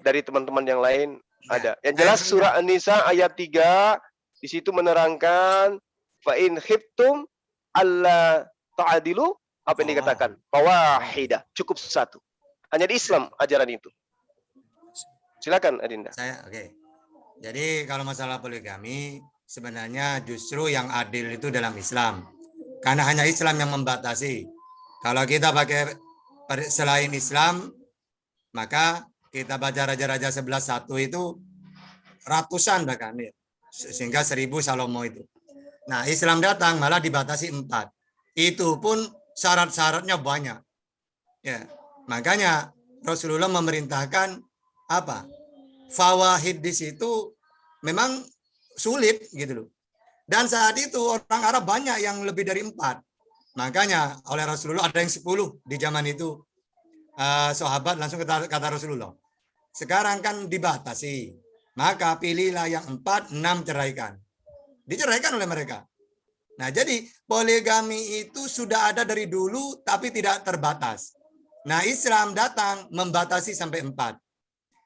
dari teman-teman yang lain ada. Yang jelas surah An-Nisa ayat 3, di situ menerangkan, fa'in khiftum alla ta'adilu, apa yang dikatakan? Fawahidah, cukup satu. Hanya di Islam ajaran itu. Silakan Adinda. Oke. Jadi kalau masalah poligami, sebenarnya justru yang adil itu dalam Islam. Karena hanya Islam yang membatasi. Kalau kita pakai selain Islam, maka kita baca Raja-Raja 11:1 itu ratusan bahkan ya. Sehingga 1000 Salomo itu. Nah, Islam datang malah dibatasi 4. Itu pun syarat-syaratnya banyak. Ya, makanya Rasulullah memerintahkan apa? Fawahid di situ memang sulit gitu loh. Dan saat itu orang Arab banyak yang lebih dari 4. Makanya oleh Rasulullah ada yang 10 di zaman itu. Sahabat langsung kata Rasulullah. Sekarang kan dibatasi. Maka pilihlah yang 4, 6 ceraikan. Diceraikan oleh mereka. Nah, jadi poligami itu sudah ada dari dulu tapi tidak terbatas. Nah, Islam datang membatasi sampai 4.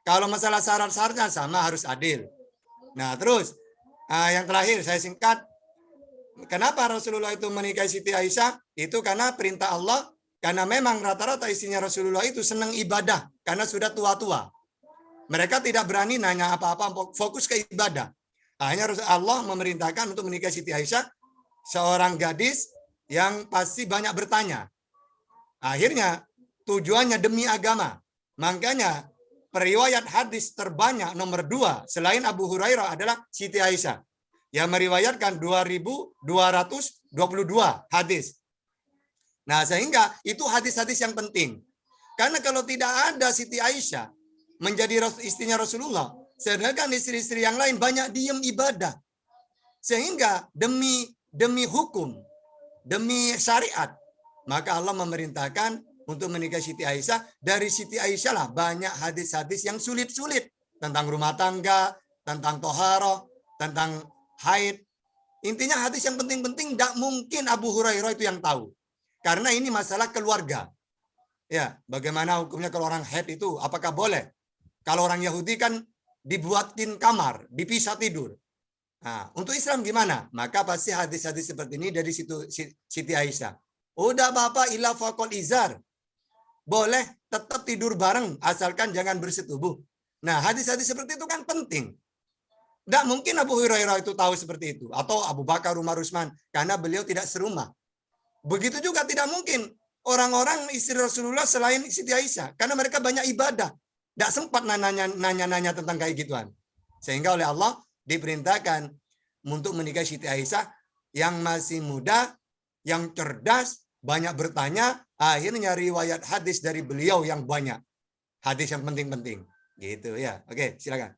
Kalau masalah syarat-syaratnya sama, harus adil. Nah, terus yang terakhir saya singkat. Kenapa Rasulullah itu menikahi Siti Aisyah? Itu karena perintah Allah. Karena memang rata-rata istrinya Rasulullah itu senang ibadah. Karena sudah tua-tua. Mereka tidak berani nanya apa-apa, fokus ke ibadah. Akhirnya Allah memerintahkan untuk menikahi Siti Aisyah, seorang gadis yang pasti banyak bertanya. Akhirnya tujuannya demi agama. Makanya periwayat hadis terbanyak nomor 2 selain Abu Hurairah adalah Siti Aisyah yang meriwayatkan 2222 hadis. Nah, sehingga itu hadis-hadis yang penting. Karena kalau tidak ada Siti Aisyah menjadi istrinya Rasulullah, sedangkan istri-istri yang lain banyak diam ibadah. Sehingga demi hukum, demi syariat, maka Allah memerintahkan untuk menikahi Siti Aisyah. Dari Siti Aisyah lah banyak hadis-hadis yang sulit-sulit tentang rumah tangga, tentang toharoh, tentang haid. Intinya hadis yang penting-penting tidak mungkin Abu Hurairah itu yang tahu. Karena ini masalah keluarga. Ya, bagaimana hukumnya kalau orang haid itu? Apakah boleh? Kalau orang Yahudi kan dibuatin kamar, dipisah tidur. Nah, untuk Islam gimana? Maka pasti hadis-hadis seperti ini dari situ Siti Aisyah. Udah Bapak ila faqol izar. Boleh tetap tidur bareng asalkan jangan bersetubuh. Nah, hadis-hadis seperti itu kan penting. Tidak mungkin Abu Hurairah itu tahu seperti itu. Atau Abu Bakar, Umar, Utsman. Karena beliau tidak serumah. Begitu juga tidak mungkin orang-orang istri Rasulullah selain Siti Aisyah. Karena mereka banyak ibadah. Tidak sempat nanya-nanya tentang kayak gituan. Sehingga oleh Allah diperintahkan untuk menikahi Siti Aisyah yang masih muda, yang cerdas, banyak bertanya, akhirnya riwayat hadis dari beliau yang banyak. Hadis yang penting-penting. Gitu ya. Oke, silakan.